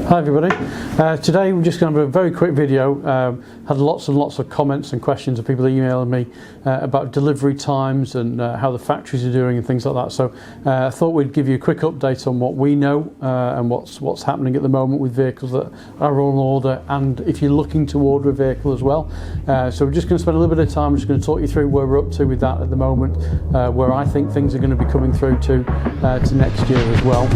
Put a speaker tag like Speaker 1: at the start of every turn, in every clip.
Speaker 1: Hi everybody, today we're just going to have a very quick video. Had lots and lots of comments and questions of people emailing me about delivery times and how the factories are doing and things like that. So I thought we'd give you a quick update on what we know and what's happening at the moment with vehicles that are on order, and if you're looking to order a vehicle as well. So we're just going to spend a little bit of time. We're just going to talk you through where we're up to with that at the moment, where I think things are going to be coming through to next year as well.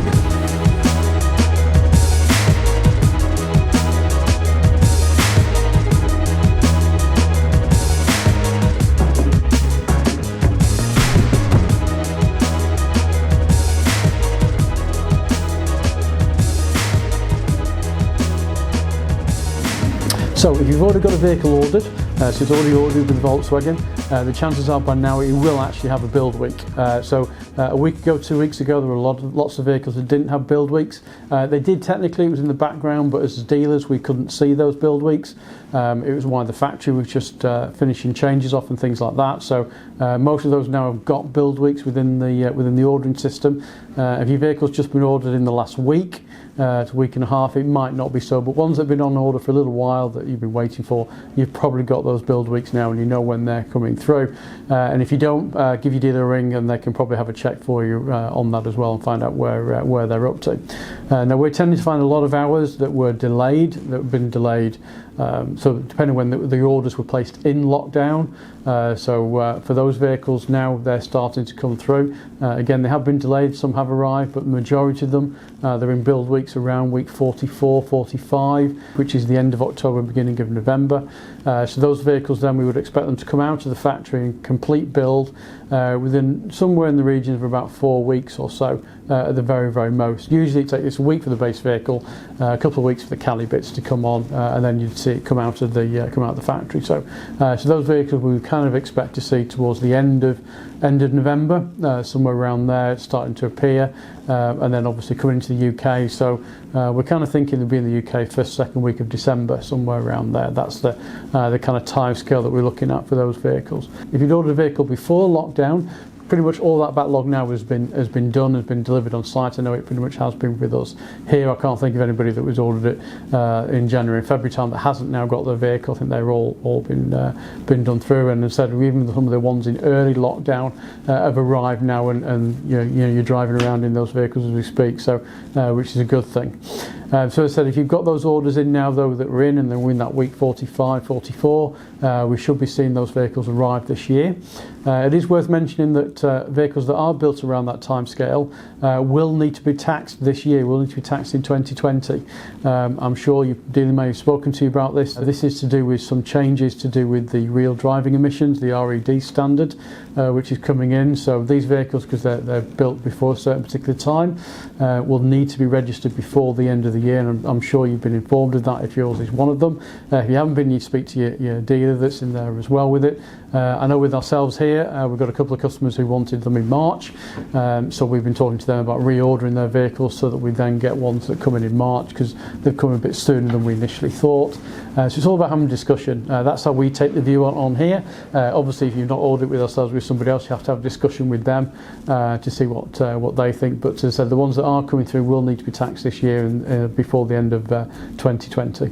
Speaker 1: So if you've already got a vehicle ordered, so it's already ordered with Volkswagen, the chances are by now it will actually have a build week. So a week ago, 2 weeks ago, there were lots of vehicles that didn't have build weeks. They did technically, it was in the background, but as dealers we couldn't see those build weeks. It was why the factory was just finishing changes off and things like that. So most of those now have got build weeks within the ordering system. If your vehicle's just been ordered in the last week, to a week and a half, it might not be so, but ones that have been on order for a little while that you've been waiting for, you've probably got those build weeks now and you know when they're coming through. And if you don't, give your dealer a ring and they can probably have a check for you on that as well and find out where they're up to. Now we're tending to find a lot of hours that were delayed, that have been delayed. So depending when the orders were placed in lockdown, so for those vehicles now they're starting to come through. Again, they have been delayed, some have arrived, but the majority of them they're in build weeks around week 44, 45, which is the end of October, beginning of November. So those vehicles then we would expect them to come out of the factory and complete build within somewhere in the region of about 4 weeks or so at the very, very most. Usually it takes a week for the base vehicle, a couple of weeks for the Cali bits to come on, and then you'd see it come out of the factory. So those vehicles we would kind of expect to see towards the end of November, somewhere around there, it's starting to appear, and then obviously coming into the UK. So we're kind of thinking they'll be in the UK first, second week of December, somewhere around there. That's the kind of time scale that we're looking at for those vehicles. If you'd ordered a vehicle before lockdown, pretty much all that backlog now has been done, has been delivered on site. I know it pretty much has been with us here. I can't think of anybody that was ordered it in January and February time that hasn't now got their vehicle. I think they're all been done through, and instead even some of the ones in early lockdown have arrived now, and you're driving around in those vehicles as we speak, so which is a good thing. So as I said, if you've got those orders in now though that we're in, and then we're in that week 45, 44, we should be seeing those vehicles arrive this year. It is worth mentioning that vehicles that are built around that time scale will need to be taxed this year, will need to be taxed in 2020. I'm sure your dealer may have spoken to you about this. This is to do with some changes to do with the real driving emissions, the RED standard, which is coming in. So these vehicles, because they're built before a certain particular time, will need to be registered before the end of the year, and I'm sure you've been informed of that if yours is one of them. If you haven't been, you speak to your dealer that's in there as well with it. I know with ourselves here, we've got a couple of customers who wanted them in March, so we've been talking to them about reordering their vehicles so that we then get ones that come in March, because they've come a bit sooner than we initially thought. So it's all about having a discussion. That's how we take the view on here. Obviously, if you've not ordered with ourselves, with somebody else, you have to have a discussion with them to see what they think. But as I said, the ones that are coming through will need to be taxed this year and before the end of 2020.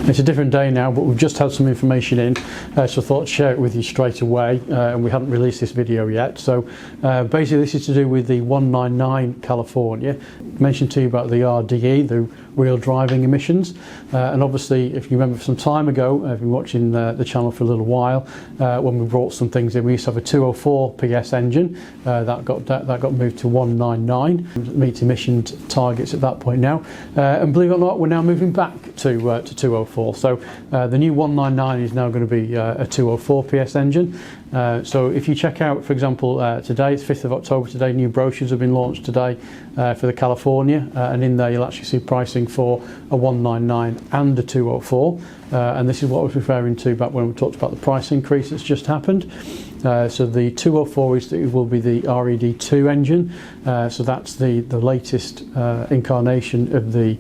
Speaker 1: It's a different day now, but we've just had some information in, so I thought I'd share it with you straight away, and we hadn't released this video yet. So basically this is to do with the 199 California. I mentioned to you about the RDE, the real driving emissions, and obviously if you remember some time ago, if you've been watching the channel for a little while, when we brought some things in, we used to have a 204 PS engine, that got moved to 199, meets emission targets at that point now, and believe it or not, we're now moving back to 204. So the new 199 is now going to be a 204 PS engine. So if you check out, for example, today, it's 5th of October today, new brochures have been launched today for the California, and in there you'll actually see pricing for a 199 and a 204, and this is what I was referring to back when we talked about the price increase that's just happened. So the 204 will be the RED2 engine, so that's the latest incarnation of the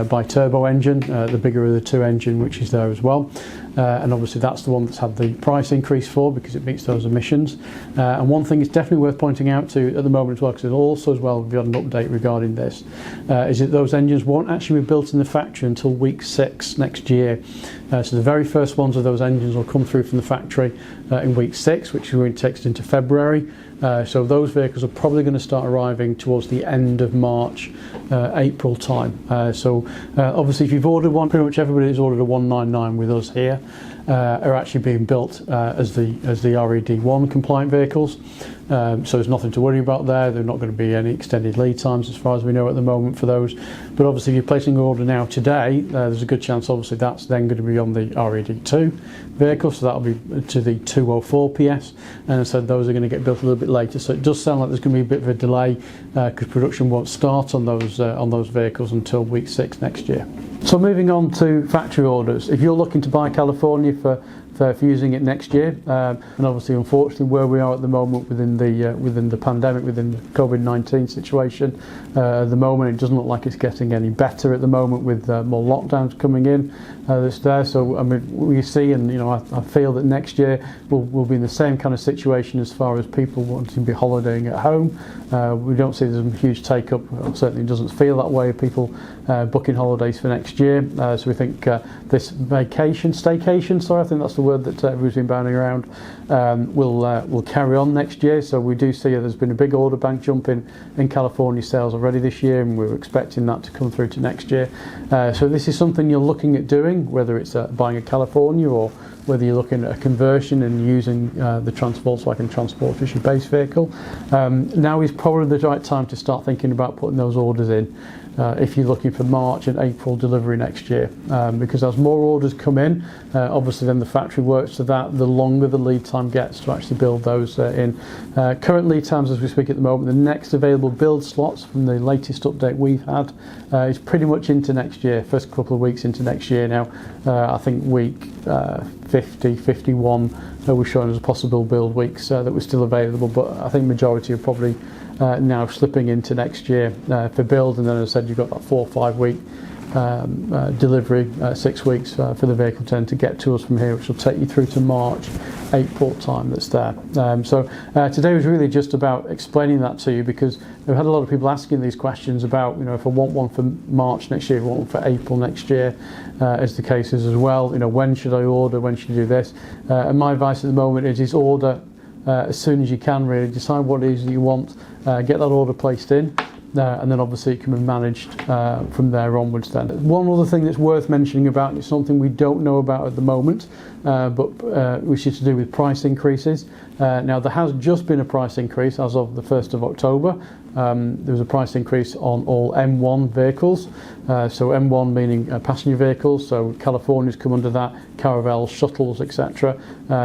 Speaker 1: bi-turbo engine, the bigger of the two engine, which is there as well. And obviously that's the one that's had the price increase for, because it meets those emissions. And one thing it's definitely worth pointing out to at the moment as well, because it also as well, we've got an update regarding this, is that those engines won't actually be built in the factory until week 6 next year. So the very first ones of those engines will come through from the factory in week 6, which we're going to take into February. So those vehicles are probably going to start arriving towards the end of March, April time. So obviously if you've ordered one, pretty much everybody who's ordered a 199 with us here are actually being built as the RED1 compliant vehicles. So there's nothing to worry about there. There are not going to be any extended lead times as far as we know at the moment for those. But obviously if you're placing an order now today, there's a good chance obviously that's then going to be on the RED2 vehicle, so that'll be to the 204 PS, and so those are going to get built a little bit later. So it does sound like there's going to be a bit of a delay because production won't start on those vehicles until week 6 next year. So moving on to factory orders, if you're looking to buy California for using it next year, and obviously unfortunately where we are at the moment within the pandemic, within the COVID-19 situation, at the moment it doesn't look like it's getting any better at the moment, with more lockdowns coming in that's there. So I mean, we see, and you know, I feel that next year we'll be in the same kind of situation as far as people wanting to be holidaying at home. We don't see there's a huge take up, certainly it doesn't feel that way, of people booking holidays for next year. So we think this staycation, sorry, I think that's the word that everybody's been bounding around, will carry on next year. So we do see there's been a big order bank jump in California sales already this year, and we're expecting that to come through to next year. So this is something you're looking at doing, whether it's buying a California or whether you're looking at a conversion and using the Volkswagen Transport as your base vehicle. Now is probably the right time to start thinking about putting those orders in. If you're looking for March and April delivery next year, because as more orders come in, obviously then the factory works to that, the longer the lead time gets to actually build those in. Current lead times as we speak at the moment, the next available build slots from the latest update we've had is pretty much into next year, first couple of weeks into next year now. I think week 50, 51 we're showing as possible build weeks that were still available, but I think majority are probably now slipping into next year for build, and then as I said, you've got that 4 or 5 week delivery, 6 weeks for the vehicle to get to us from here, which will take you through to March, April time that's there. So today was really just about explaining that to you, because we've had a lot of people asking these questions about, you know, if I want one for March next year, if I want one for April next year, as the case is as well, you know, when should I order, when should I do this? And my advice at the moment is order as soon as you can, really. Decide what it is that you want, get that order placed in, and then obviously it can be managed from there onwards then. One other thing that's worth mentioning about, and it's something we don't know about at the moment, but which is to do with price increases. Now there has just been a price increase as of the 1st of October. There was a price increase on all M1 vehicles, so M1 meaning passenger vehicles, so California's come under that, caravels, shuttles, etc.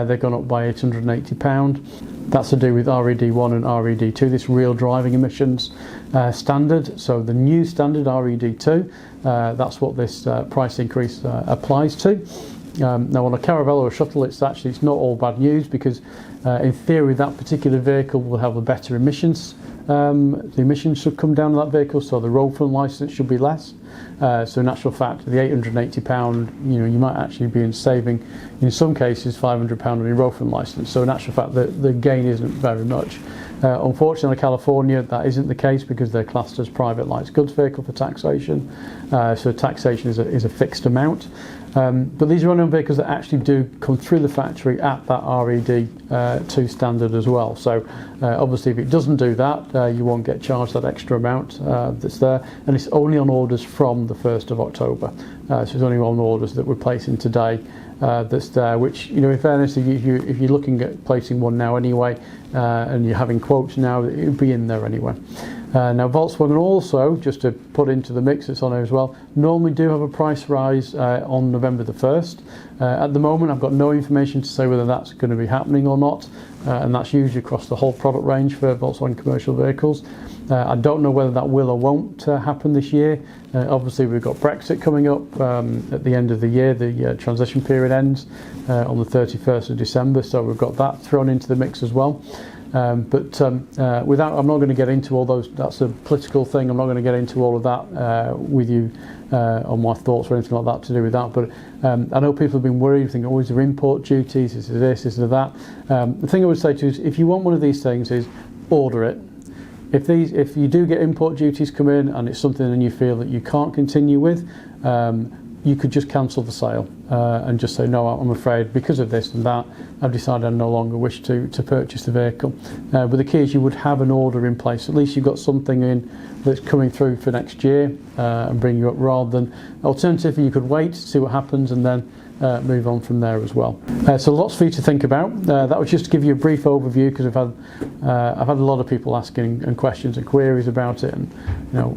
Speaker 1: They've gone up by £880. That's to do with RED1 and RED2, this real driving emissions standard. So the new standard RED2, that's what this price increase applies to. Now on a caravel or a shuttle, it's not all bad news, because in theory that particular vehicle will have a better emissions. The emissions should come down on that vehicle, so the road fund licence should be less. So in actual fact, the £880, you know, you might actually be saving, in some cases, £500 on your road fund licence. So in actual fact, the gain isn't very much. Unfortunately, in California, that isn't the case, because they're classed as private light goods vehicle for taxation. So taxation is a fixed amount. But these are only on vehicles that actually do come through the factory at that RED2 standard as well. So obviously if it doesn't do that, you won't get charged that extra amount that's there, and it's only on orders from the 1st of October. So it's only on orders that we're placing today that's there, which, you know, in fairness, if you're looking at placing one now anyway, and you're having quotes now, it would be in there anyway. Now Volkswagen also, just to put into the mix that's on there as well, normally do have a price rise on November the 1st. At the moment I've got no information to say whether that's going to be happening or not, and that's usually across the whole product range for Volkswagen commercial vehicles. I don't know whether that will or won't happen this year. Obviously we've got Brexit coming up at the end of the year. The transition period ends on the 31st of December, so we've got that thrown into the mix as well. I'm not going to get into all those. That's a political thing. I'm not going to get into all of that with you on my thoughts or anything like that to do with that. But I know people have been worried, thinking, oh, is there import duties? Is there this? Is there that? The thing I would say to you is, if you want one of these things, is order it. If you do get import duties come in and it's something and you feel that you can't continue with, you could just cancel the sale and just say, no, I'm afraid because of this and that, I've decided I no longer wish to purchase the vehicle. But the key is you would have an order in place. At least you've got something in that's coming through for next year and bring you up, rather than alternatively you could wait, see what happens, and then move on from there as well. So lots for you to think about. That was just to give you a brief overview, because I've had a lot of people asking and questions and queries about it, and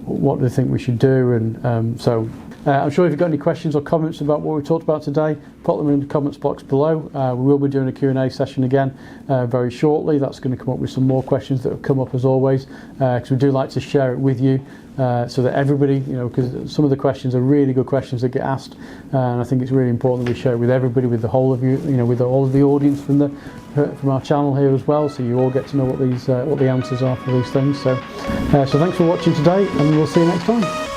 Speaker 1: what do they think we should do, and so I'm sure if you've got any questions or comments about what we talked about today, put them in the comments box below. We will be doing a Q&A session again very shortly. That's going to come up with some more questions that have come up as always, because we do like to share it with you so that everybody, because some of the questions are really good questions that get asked, and I think it's really important that we share it with everybody, with the whole of you, with all of the audience from our channel here as well, so you all get to know what the answers are for these things. So thanks for watching today, and we'll see you next time.